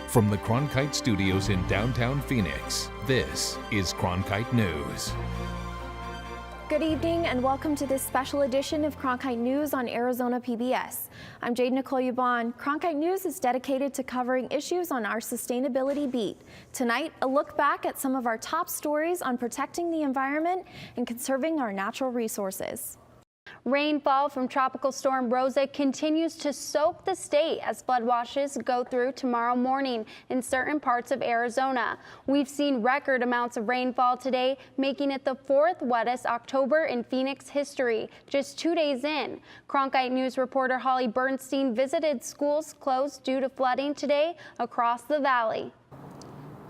From the Cronkite studios in downtown Phoenix, this is Cronkite News. Good evening and welcome to this special edition of Cronkite News on Arizona PBS. I'm Jade Nicole Yabon. Cronkite News is dedicated to covering issues on our sustainability beat. Tonight, a look back at some of our top stories on protecting the environment and conserving our natural resources. Rainfall from Tropical Storm Rosa continues to soak the state as flood watches go through tomorrow morning in certain parts of Arizona. We've seen record amounts of rainfall today, making it the fourth wettest October in Phoenix history, just 2 days in. Cronkite News reporter Holly Bernstein visited schools closed due to flooding today across the valley.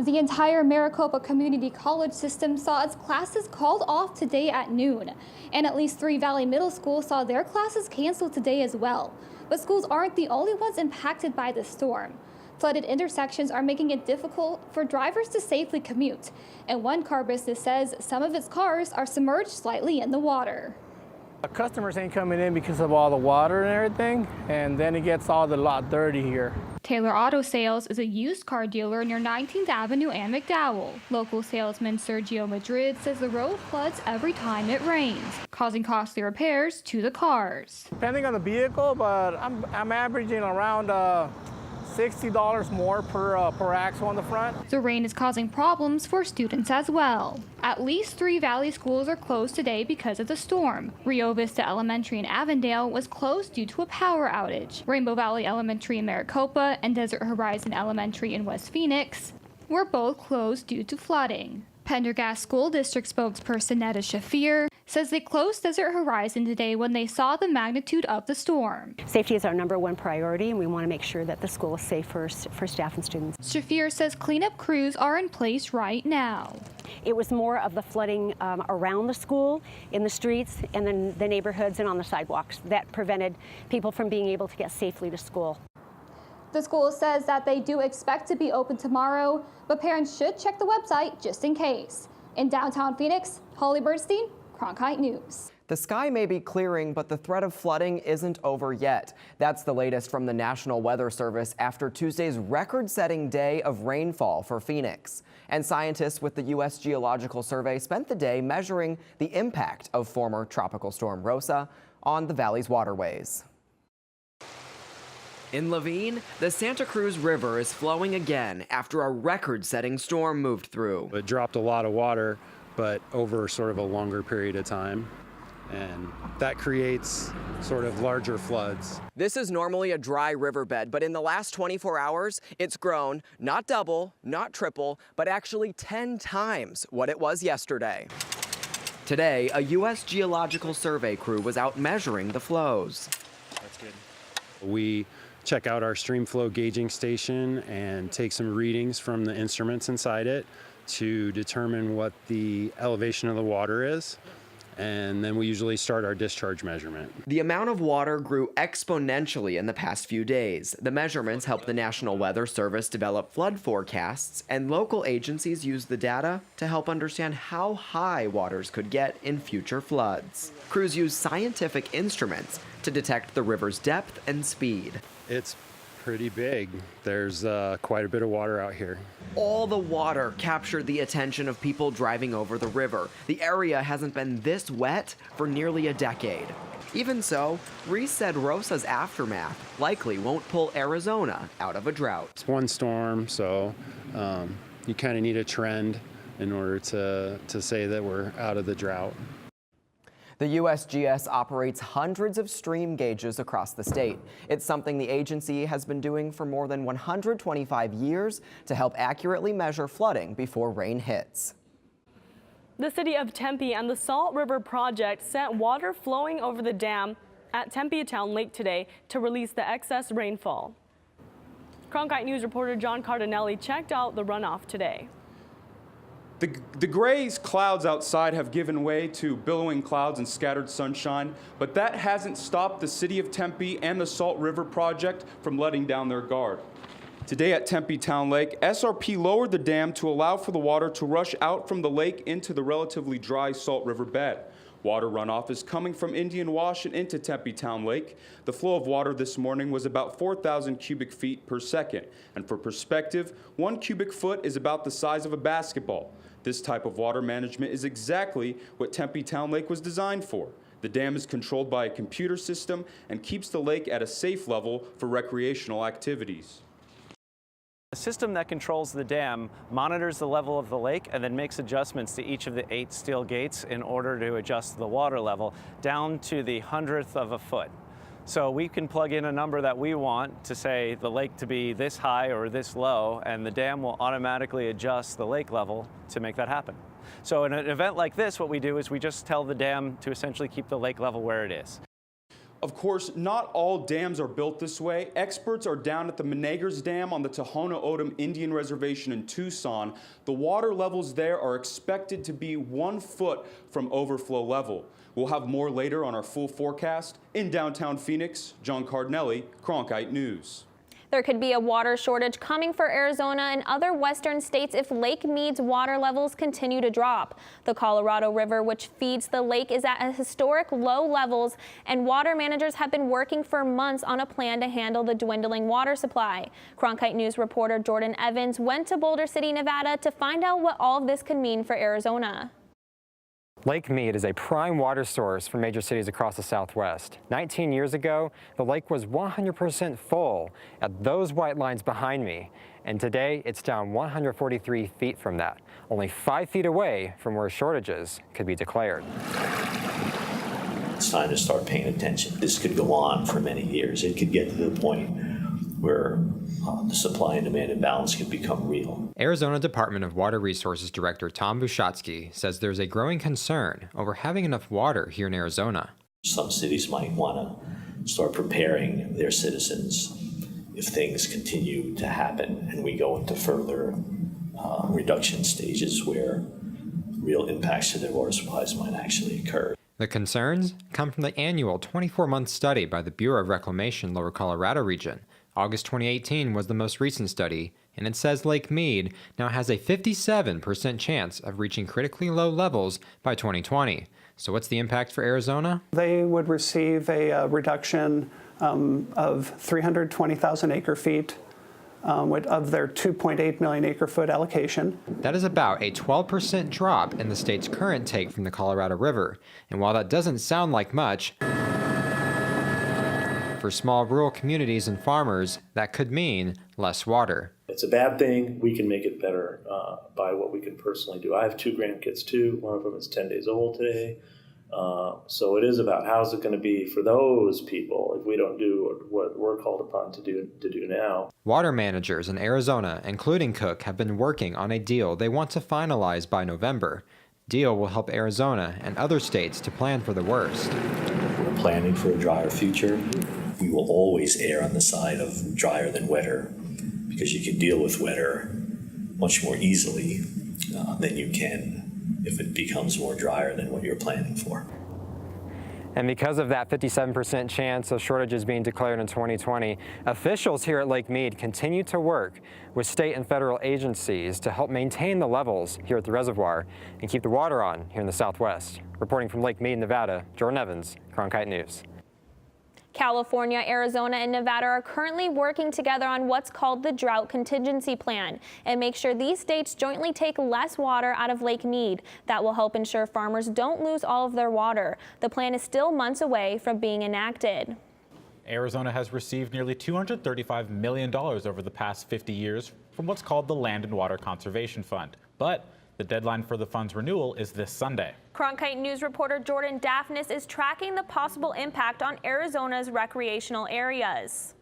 The entire Maricopa Community College system saw its classes called off today at noon. And at least 3 Valley Middle Schools saw their classes canceled today as well. But schools aren't the only ones impacted by the storm. Flooded intersections are making it difficult for drivers to safely commute. And one car business says some of its cars are submerged slightly in the water. Customers ain't coming in because of all the water and everything, and then it gets all the lot dirty here. Taylor Auto Sales is a used car dealer near 19th Avenue and McDowell. Local salesman Sergio Madrid says the road floods every time it rains, causing costly repairs to the cars. Depending on the vehicle, but I'm averaging around $60 more per axle on the front. The rain is causing problems for students as well. At least 3 Valley schools are closed today because of the storm. Rio Vista Elementary in Avondale was closed due to a power outage. Rainbow Valley Elementary in Maricopa and Desert Horizon Elementary in West Phoenix were both closed due to flooding. Pendergast School District spokesperson Netta Shafir says they closed Desert Horizon today when they saw the magnitude of the storm. Safety is our #1 priority, and we want to make sure that the school is safe for staff and students. Shafir says cleanup crews are in place right now. It was more of the flooding around the school, in the streets, and then the neighborhoods and on the sidewalks that prevented people from being able to get safely to school. The school says that they do expect to be open tomorrow, but parents should check the website just in case. In downtown Phoenix, Holly Bernstein, Cronkite News. The sky may be clearing, but the threat of flooding isn't over yet. That's the latest from the National Weather Service after Tuesday's record-setting day of rainfall for Phoenix. And scientists with the U.S. Geological Survey spent the day measuring the impact of former Tropical Storm Rosa on the valley's waterways. In Laveen, the Santa Cruz River is flowing again after a record-setting storm moved through. It dropped a lot of water, but over sort of a longer period of time, and that creates sort of larger floods. This is normally a dry riverbed, but in the last 24 hours, it's grown not double, not triple, but actually 10 times what it was yesterday. Today, a U.S. Geological Survey crew was out measuring the flows. That's good. We check out our stream flow gauging station and take some readings from the instruments inside it to determine what the elevation of the water is, and then we usually start our discharge measurement. The amount of water grew exponentially in the past few days. The measurements helped the National Weather Service develop flood forecasts, and local agencies use the data to help understand how high waters could get in future floods. Crews use scientific instruments to detect the river's depth and speed. It's pretty big. There's quite a bit of water out here. All the water captured the attention of people driving over the river. The area hasn't been this wet for nearly a decade. Even so, Reese said Rosa's aftermath likely won't pull Arizona out of a drought. It's one storm, so you kind of need a trend in order to say that we're out of the drought. The USGS operates hundreds of stream gauges across the state. It's something the agency has been doing for more than 125 years to help accurately measure flooding before rain hits. The city of Tempe and the Salt River Project sent water flowing over the dam at Tempe Town Lake today to release the excess rainfall. Cronkite News reporter John Cardinelli checked out the runoff today. The gray clouds outside have given way to billowing clouds and scattered sunshine, but that hasn't stopped the city of Tempe and the Salt River Project from letting down their guard. Today at Tempe Town Lake, SRP lowered the dam to allow for the water to rush out from the lake into the relatively dry Salt River bed. Water runoff is coming from Indian Wash and into Tempe Town Lake. The flow of water this morning was about 4,000 cubic feet per second. And for perspective, 1 cubic foot is about the size of a basketball. This type of water management is exactly what Tempe Town Lake was designed for. The dam is controlled by a computer system and keeps the lake at a safe level for recreational activities. The system that controls the dam monitors the level of the lake and then makes adjustments to each of the 8 steel gates in order to adjust the water level down to the 100th of a foot. So we can plug in a number that we want to say the lake to be this high or this low, and the dam will automatically adjust the lake level to make that happen. So in an event like this, what we do is we just tell the dam to essentially keep the lake level where it is. Of course, not all dams are built this way. Experts are down at the Menagers Dam on the Tohono O'odham Indian Reservation in Tucson. The water levels there are expected to be 1 foot from overflow level. We'll have more later on our full forecast. In downtown Phoenix, John Cardinelli, Cronkite News. There could be a water shortage coming for Arizona and other western states if Lake Mead's water levels continue to drop. The Colorado River, which feeds the lake, is at historic low levels, and water managers have been working for months on a plan to handle the dwindling water supply. Cronkite News reporter Jordan Evans went to Boulder City, Nevada to find out what all of this could mean for Arizona. Lake Mead is a prime water source for major cities across the Southwest. 19 years ago, the lake was 100% full at those white lines behind me, and today it's down 143 feet from that, only 5 feet away from where shortages could be declared. It's time to start paying attention. This could go on for many years. It could get to the point where the supply and demand imbalance could become real. Arizona Department of Water Resources Director Tom Bushatsky says there's a growing concern over having enough water here in Arizona. Some cities might want to start preparing their citizens if things continue to happen and we go into further reduction stages where real impacts to their water supplies might actually occur. The concerns come from the annual 24-month study by the Bureau of Reclamation Lower Colorado region. August 2018 was the most recent study, and it says Lake Mead now has a 57% chance of reaching critically low levels by 2020. So what's the impact for Arizona? They would receive a reduction of 320,000 acre feet of their 2.8 million acre foot allocation. That is about a 12% drop in the state's current take from the Colorado River. And while that doesn't sound like much, for small rural communities and farmers, that could mean less water. It's a bad thing. We can make it better by what we can personally do. I have 2 grandkids too. One of them is 10 days old today. So it is about how's it going to be for those people if we don't do what we're called upon to do now. Water managers in Arizona, including Cook, have been working on a deal they want to finalize by November. Deal will help Arizona and other states to plan for the worst. We're planning for a drier future. We will always err on the side of drier than wetter because you can deal with wetter much more easily than you can if it becomes more drier than what you're planning for. And because of that 57% chance of shortages being declared in 2020, officials here at Lake Mead continue to work with state and federal agencies to help maintain the levels here at the reservoir and keep the water on here in the Southwest. Reporting from Lake Mead, Nevada, Jordan Evans, Cronkite News. California, Arizona, and Nevada are currently working together on what's called the Drought Contingency Plan and make sure these states jointly take less water out of Lake Mead. That will help ensure farmers don't lose all of their water. The plan is still months away from being enacted. Arizona has received nearly $235 million over the past 50 years from what's called the Land and Water Conservation Fund. But the deadline for the fund's renewal is this Sunday. Cronkite News reporter Jordan Daphnis is tracking the possible impact on Arizona's recreational areas.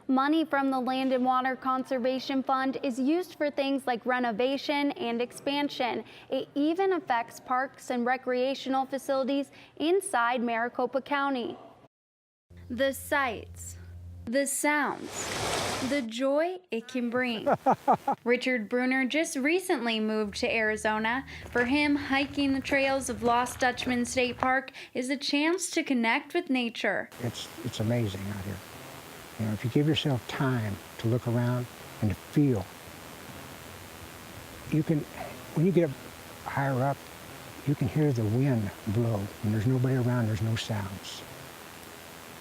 Money from the Land and Water Conservation Fund is used for things like renovation and expansion. It even affects parks and recreational facilities inside Maricopa County. The sights, the sounds, the joy it can bring. Richard Bruner just recently moved to Arizona. For him, hiking the trails of Lost Dutchman State Park is a chance to connect with nature. It's amazing out here. You know, if you give yourself time to look around and to feel, you can, when you get higher up, You can hear the wind blow. When there's nobody around, there's no sounds.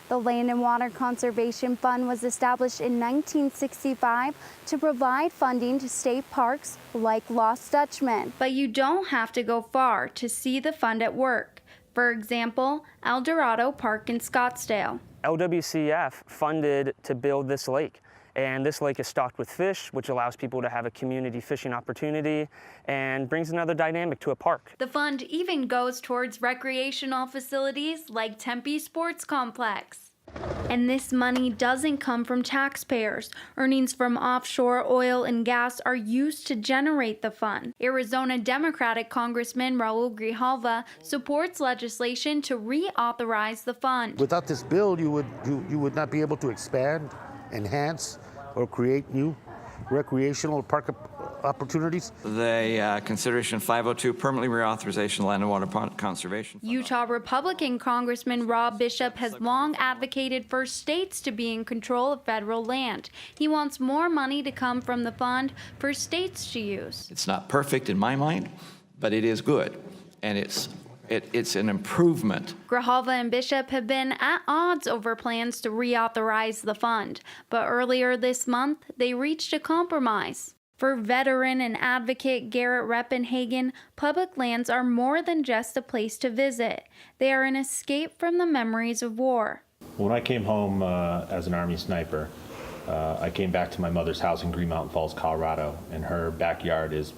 The Land and Water Conservation Fund was established in 1965 to provide funding to state parks like Lost Dutchman. But you don't have to go far to see the fund at work. For example, El Dorado Park in Scottsdale. LWCF funded to build this lake. And this lake is stocked with fish, which allows people to have a community fishing opportunity and brings another dynamic to a park. The fund even goes towards recreational facilities like Tempe Sports Complex. And this money doesn't come from taxpayers. Earnings from offshore oil and gas are used to generate the fund. Arizona Democratic Congressman Raul Grijalva supports legislation to reauthorize the fund. Without this bill, you would not be able to expand, enhance, or create new recreational park opportunities. The consideration 502 permanently reauthorization of land and water conservation. Utah Republican Congressman Rob Bishop has long advocated for states to be in control of federal land. He wants more money to come from the fund for states to use. It's not perfect in my mind, but it is good, and it's an improvement. Grijalva and Bishop have been at odds over plans to reauthorize the fund, but earlier this month, they reached a compromise. For veteran and advocate Garrett Reppenhagen, public lands are more than just a place to visit. They are an escape from the memories of war. When I came home as an Army sniper, I came back to my mother's house in Green Mountain Falls, Colorado, and her backyard is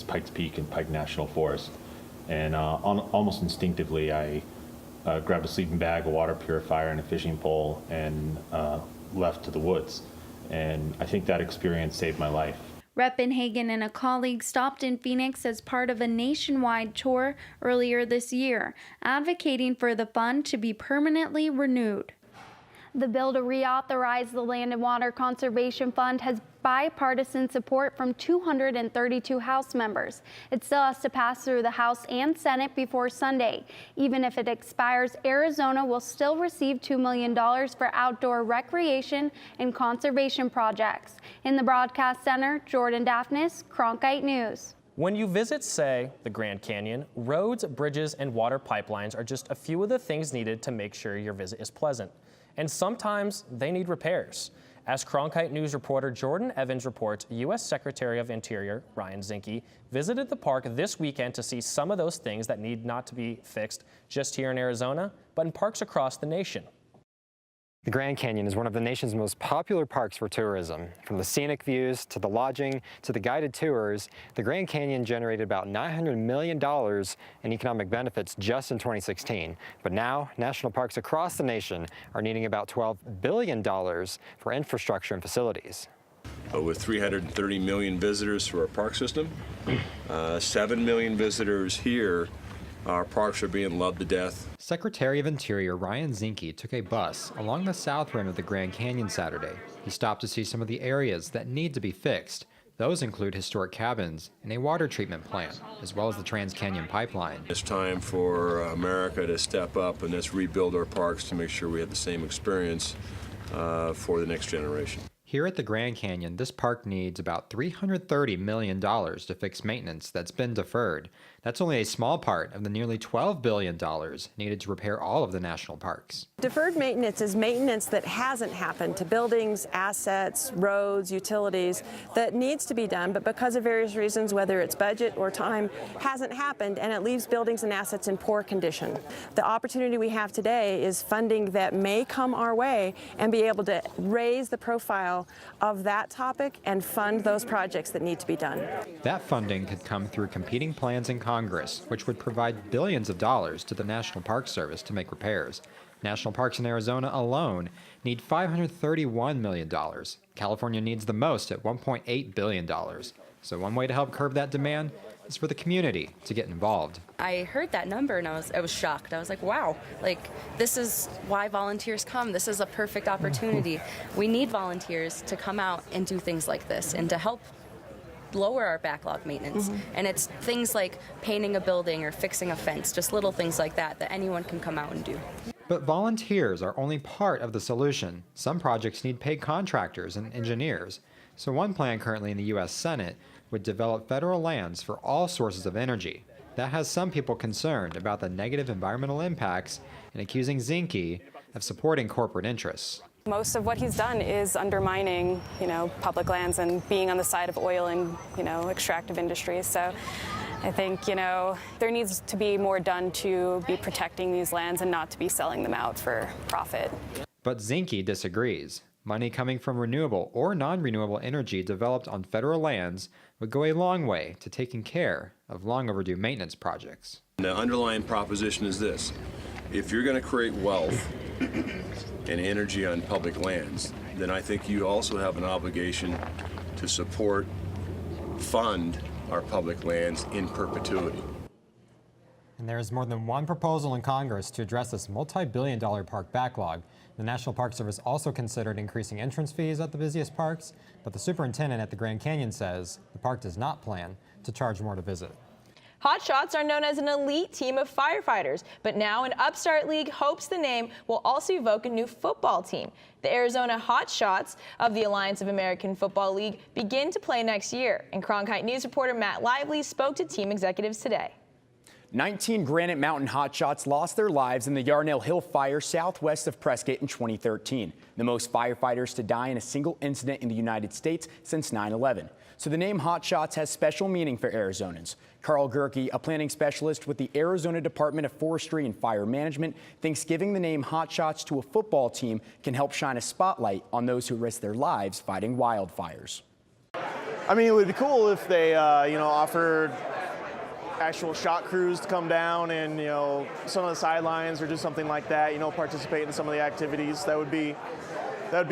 Pikes Peak and Pike National Forest. And almost instinctively, I grabbed a sleeping bag, a water purifier, and a fishing pole, and left to the woods. And I think that experience saved my life. Reppenhagen and a colleague stopped in Phoenix as part of a nationwide tour earlier this year, advocating for the fund to be permanently renewed. The bill to reauthorize the Land and Water Conservation Fund has bipartisan support from 232 House members. It still has to pass through the House and Senate before Sunday. Even if it expires, Arizona will still receive $2 million for outdoor recreation and conservation projects. In the Broadcast Center, Jordan Daphnis, Cronkite News. When you visit, say, the Grand Canyon, roads, bridges, and water pipelines are just a few of the things needed to make sure your visit is pleasant. And sometimes they need repairs. As Cronkite News reporter Jordan Evans reports, U.S. Secretary of Interior Ryan Zinke visited the park this weekend to see some of those things that need not to be fixed just here in Arizona, but in parks across the nation. The Grand Canyon is one of the nation's most popular parks for tourism. From the scenic views to the lodging to the guided tours, the Grand Canyon generated about $900 million in economic benefits just in 2016. But now, national parks across the nation are needing about $12 billion for infrastructure and facilities. With 330 million visitors to our park system, 7 million visitors here, our parks are being loved to death. Secretary of Interior Ryan Zinke took a bus along the south rim of the Grand Canyon Saturday. He stopped to see some of the areas that need to be fixed. Those include historic cabins and a water treatment plant, as well as the Trans-Canyon Pipeline. It's time for America to step up and let's rebuild our parks to make sure we have the same experience for the next generation. Here at the Grand Canyon, this park needs about $330 million to fix maintenance that's been deferred. That's only a small part of the nearly $12 billion needed to repair all of the national parks. Deferred maintenance is maintenance that hasn't happened to buildings, assets, roads, utilities that needs to be done, but because of various reasons, whether it's budget or time, hasn't happened, and it leaves buildings and assets in poor condition. The opportunity we have today is funding that may come our way and be able to raise the profile of that topic and fund those projects that need to be done. That funding could come through competing plans in Congress, which would provide billions of dollars to the National Park Service to make repairs. National parks in Arizona alone need $531 million. California needs the most at $1.8 billion. So one way to help curb that demand is for the community to get involved. I heard that number and I was shocked. I was like, wow, this is why volunteers come. This is a perfect opportunity. We need volunteers to come out and do things like this and to help lower our backlog maintenance. And it's things like painting a building or fixing a fence, just little things like that anyone can come out and do. But volunteers are only part of the solution. Some projects need paid contractors and engineers. So one plan currently in the U.S. Senate would develop federal lands for all sources of energy. That has some people concerned about the negative environmental impacts and accusing Zinke of supporting corporate interests. Most of what he's done is undermining, public lands and being on the side of oil and, extractive industries. So I think, there needs to be more done to be protecting these lands and not to be selling them out for profit. But Zinke disagrees. Money coming from renewable or non-renewable energy developed on federal lands would go a long way to taking care of long overdue maintenance projects. The underlying proposition is this: if you're going to create wealth and energy on public lands, then I think you also have an obligation to fund our public lands in perpetuity. And there is more than one proposal in Congress to address this multi-billion-dollar park backlog. The National Park Service also considered increasing entrance fees at the busiest parks, but the superintendent at the Grand Canyon says the park does not plan to charge more to visit. Hot Shots are known as an elite team of firefighters, but now an upstart league hopes the name will also evoke a new football team. The Arizona Hot Shots of the Alliance of American Football League begin to play next year, and Cronkite News reporter Matt Lively spoke to team executives today. 19 Granite Mountain Hotshots lost their lives in the Yarnell Hill fire southwest of Prescott in 2013, the most firefighters to die in a single incident in the United States since 9/11. So the name Hotshots has special meaning for Arizonans. Carl Gerke, a planning specialist with the Arizona Department of Forestry and Fire Management, thinks giving the name Hotshots to a football team can help shine a spotlight on those who risk their lives fighting wildfires. I mean, it would be cool if they, offered actual shot crews to come down and, some of the sidelines or do something like that, participate in some of the activities. That would be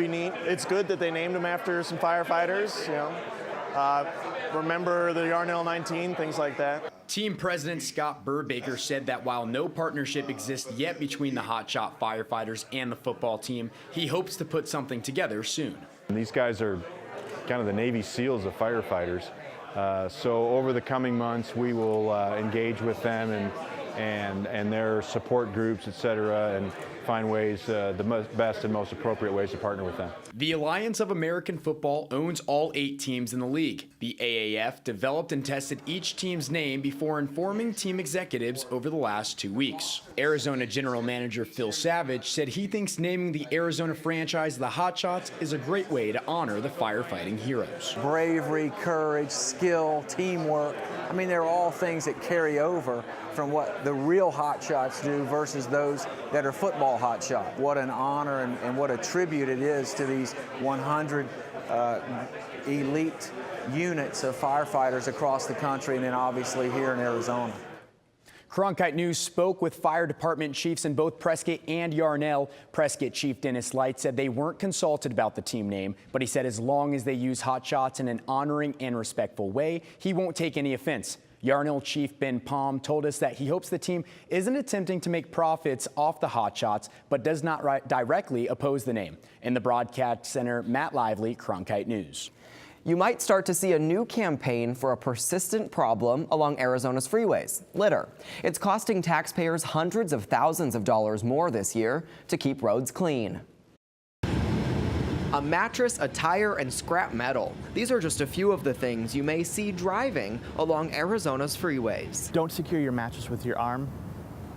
neat. It's good that they named them after some firefighters, remember the Yarnell 19, things like that. Team President Scott Burbaker said that while no partnership exists yet between the Hotshot firefighters and the football team, he hopes to put something together soon. These guys are kind of the Navy SEALs of firefighters. So over the coming months, we will engage with them and their support groups, et cetera, and find ways, the best and most appropriate ways to partner with them. The Alliance of American Football owns all 8 teams in the league. The AAF developed and tested each team's name before informing team executives over the last 2 weeks. Arizona General Manager Phil Savage said he thinks naming the Arizona franchise the Hotshots is a great way to honor the firefighting heroes. Bravery, courage, skill, teamwork. I mean, they're all things that carry over from what the real hotshots do versus those that are football hotshots. What an honor and what a tribute it is to these 100 elite units of firefighters across the country and then obviously here in Arizona. Cronkite News spoke with fire department chiefs in both Prescott and Yarnell. Prescott Chief Dennis Light said they weren't consulted about the team name, but he said as long as they use Hotshots in an honoring and respectful way, he won't take any offense. Yarnell Chief Ben Palm told us that he hopes the team isn't attempting to make profits off the Hotshots, but does not directly oppose the name. In the broadcast center, Matt Lively, Cronkite News. You might start to see a new campaign for a persistent problem along Arizona's freeways, litter. It's costing taxpayers hundreds of thousands of dollars more this year to keep roads clean. A mattress, a tire, and scrap metal. These are just a few of the things you may see driving along Arizona's freeways. Don't secure your mattress with your arm.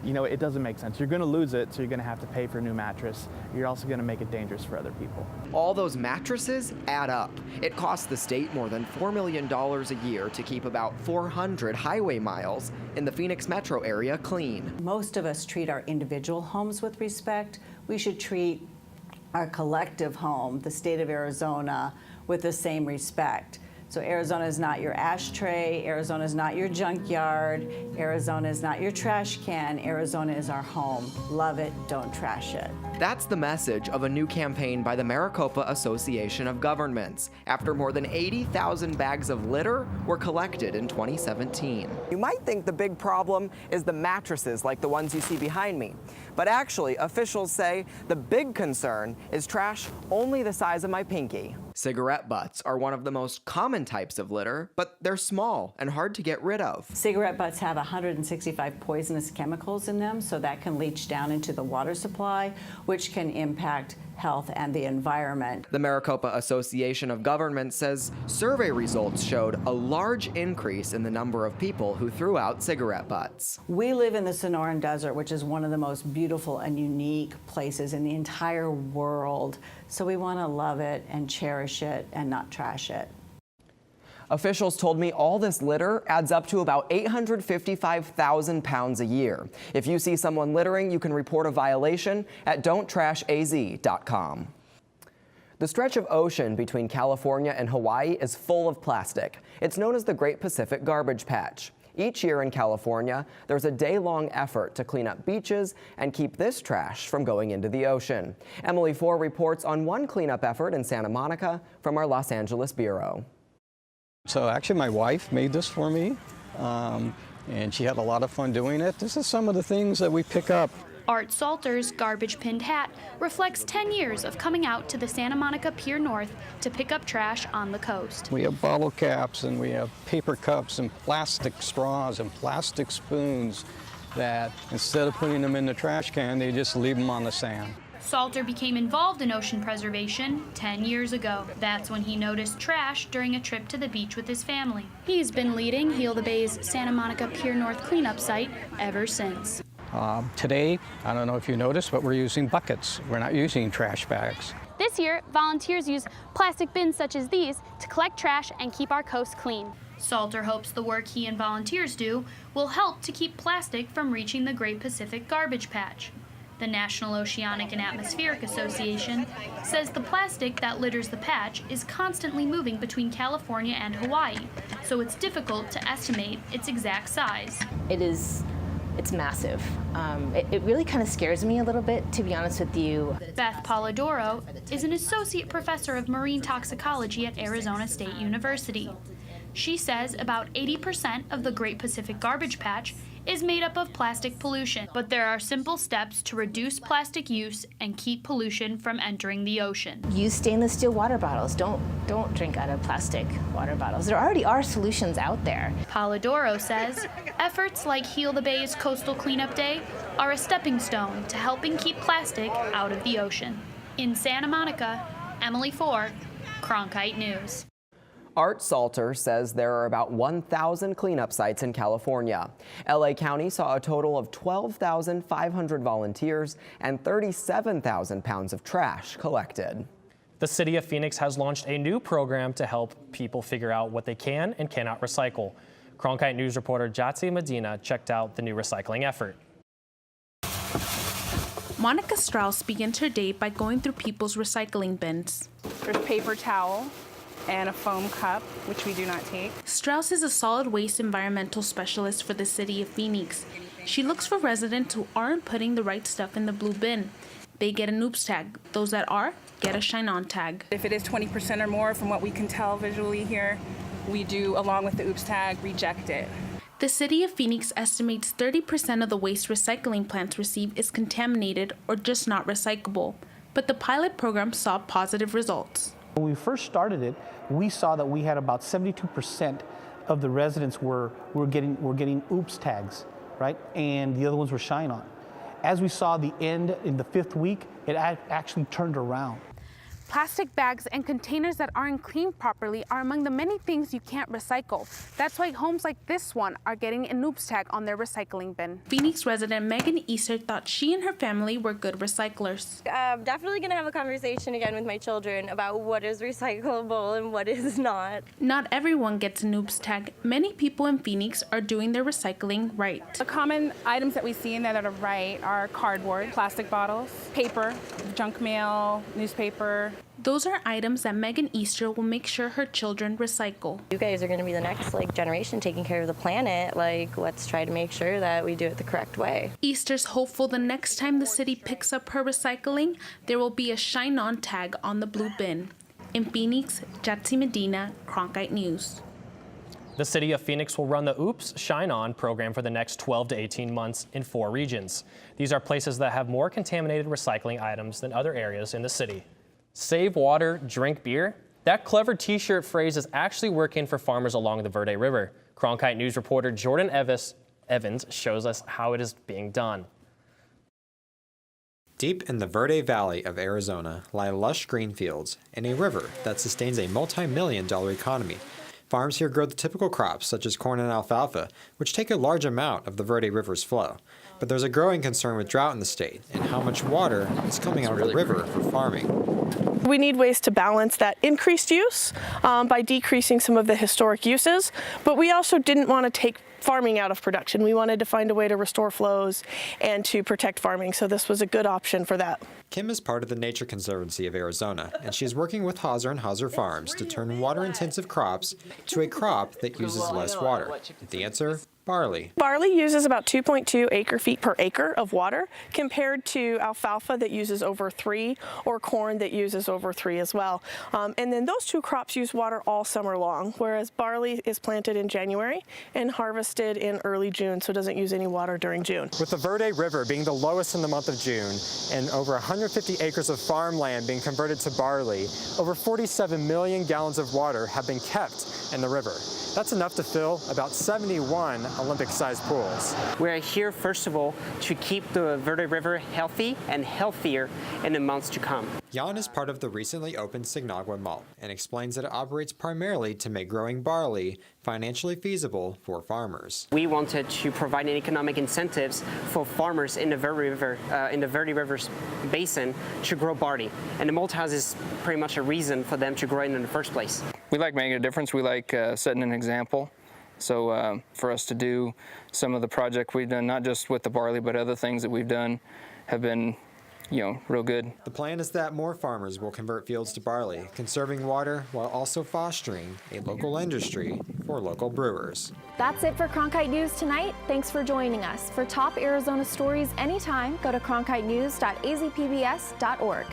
It doesn't make sense. You're going to lose it, so you're going to have to pay for a new mattress. You're also going to make it dangerous for other people. All those mattresses add up. It costs the state more than $4 million a year to keep about 400 highway miles in the Phoenix metro area clean. Most of us treat our individual homes with respect. We should treat our collective home, the state of Arizona, with the same respect. So Arizona is not your ashtray, Arizona is not your junkyard, Arizona is not your trash can, Arizona is our home. Love it, don't trash it. That's the message of a new campaign by the Maricopa Association of Governments, after more than 80,000 bags of litter were collected in 2017. You might think the big problem is the mattresses like the ones you see behind me. But actually, officials say the big concern is trash only the size of my pinky. Cigarette butts are one of the most common types of litter, but they're small and hard to get rid of. Cigarette butts have 165 poisonous chemicals in them, so that can leach down into the water supply, which can impact health and the environment. The Maricopa Association of Governments says survey results showed a large increase in the number of people who threw out cigarette butts. We live in the Sonoran Desert, which is one of the most beautiful and unique places in the entire world. So we want to love it and cherish it and not trash it. Officials told me all this litter adds up to about 855,000 pounds a year. If you see someone littering, you can report a violation at don'ttrashaz.com. The stretch of ocean between California and Hawaii is full of plastic. It's known as the Great Pacific Garbage Patch. Each year in California, there's a day-long effort to clean up beaches and keep this trash from going into the ocean. Emily Four reports on one cleanup effort in Santa Monica from our Los Angeles bureau. So actually my wife made this for me, and she had a lot of fun doing it. This is some of the things that we pick up. Art Salter's garbage-pinned hat reflects 10 years of coming out to the Santa Monica Pier North to pick up trash on the coast. We have bottle caps, and we have paper cups and plastic straws and plastic spoons that instead of putting them in the trash can, they just leave them on the sand. Salter became involved in ocean preservation 10 years ago. That's when he noticed trash during a trip to the beach with his family. He's been leading Heal the Bay's Santa Monica Pier North cleanup site ever since. Today, I don't know if you noticed, but we're using buckets. We're not using trash bags. This year, volunteers use plastic bins such as these to collect trash and keep our coast clean. Salter hopes the work he and volunteers do will help to keep plastic from reaching the Great Pacific Garbage Patch. The National Oceanic and Atmospheric Association says the plastic that litters the patch is constantly moving between California and Hawaii, so it's difficult to estimate its exact size. It's massive. It really kind of scares me a little bit, to be honest with you. Beth Polidoro is an associate professor of marine toxicology at Arizona State University. She says about 80% of the Great Pacific Garbage Patch is made up of plastic pollution, but there are simple steps to reduce plastic use and keep pollution from entering the ocean. Use stainless steel water bottles. Don't drink out of plastic water bottles. There already are solutions out there. Polidoro says efforts like Heal the Bay's Coastal Cleanup Day are a stepping stone to helping keep plastic out of the ocean. In Santa Monica, Emily Four, Cronkite News. Art Salter says there are about 1,000 cleanup sites in California. LA County saw a total of 12,500 volunteers and 37,000 pounds of trash collected. The city of Phoenix has launched a new program to help people figure out what they can and cannot recycle. Cronkite News reporter Jatsi Medina checked out the new recycling effort. Monica Strauss begins her day by going through people's recycling bins. There's paper towel and a foam cup, which we do not take. Strauss is a solid waste environmental specialist for the city of Phoenix. She looks for residents who aren't putting the right stuff in the blue bin. They get an oops tag. Those that are get a shine on tag. If it is 20% or more from what we can tell visually here, we do, along with the oops tag, reject it. The city of Phoenix estimates 30% of the waste recycling plants receive is contaminated or just not recyclable. But the pilot program saw positive results. When we first started it, we saw that we had about 72% of the residents were getting oops tags, right? And the other ones were shine on. As we saw the end in the 5th week, it actually turned around. Plastic bags and containers that aren't cleaned properly are among the many things you can't recycle. That's why homes like this one are getting an oops tag on their recycling bin. Phoenix resident Megan Easter thought she and her family were good recyclers. I'm definitely going to have a conversation again with my children about what is recyclable and what is not. Not everyone gets an oops tag. Many people in Phoenix are doing their recycling right. The common items that we see in there that are right are cardboard, plastic bottles, paper, junk mail, newspaper. Those are items that Megan Easter will make sure her children recycle. You guys are going to be the next generation taking care of the planet. Let's try to make sure that we do it the correct way. Easter's hopeful the next time the city picks up her recycling, there will be a shine on tag on the blue bin. In Phoenix, Jatsi Medina, Cronkite News. The city of Phoenix will run the Oops Shine On program for the next 12 to 18 months in 4 regions. These are places that have more contaminated recycling items than other areas in the city. Save water, drink beer. That clever t-shirt phrase is actually working for farmers along the Verde River. Cronkite News reporter Jordan Evans shows us how it is being done. Deep in the Verde Valley of Arizona lie lush green fields and a river that sustains a multi-million-dollar economy. Farms here grow the typical crops such as corn and alfalfa, which take a large amount of the Verde River's flow. But there's a growing concern with drought in the state and how much water is coming out of the river for farming. We need ways to balance that increased use by decreasing some of the historic uses, but we also didn't want to take farming out of production. We wanted to find a way to restore flows and to protect farming, so this was a good option for that. Kim is part of the Nature Conservancy of Arizona, and she's working with Hauser and Hauser Farms to turn water-intensive crops to a crop that uses less water. The answer? Barley. Barley uses about 2.2 acre-feet per acre of water compared to alfalfa that uses over 3 or corn that uses over 3 as well. And then those two crops use water all summer long, whereas barley is planted in January and harvested in early June, so it doesn't use any water during June. With the Verde River being the lowest in the month of June and over 150 acres of farmland being converted to barley, over 47 million gallons of water have been kept in the river. That's enough to fill about 71 Olympic-sized pools. We're here, first of all, to keep the Verde River healthy and healthier in the months to come. Jan is part of the recently opened Signagua Malt and explains that it operates primarily to make growing barley financially feasible for farmers. We wanted to provide economic incentives for farmers in the Verde River's basin to grow barley, and the malt house is pretty much a reason for them to grow it in the first place. We like making a difference. We like setting an example. So for us to do some of the project we've done, not just with the barley, but other things that we've done have been, real good. The plan is that more farmers will convert fields to barley, conserving water while also fostering a local industry for local brewers. That's it for Cronkite News tonight. Thanks for joining us. For top Arizona stories anytime, go to cronkitenews.azpbs.org.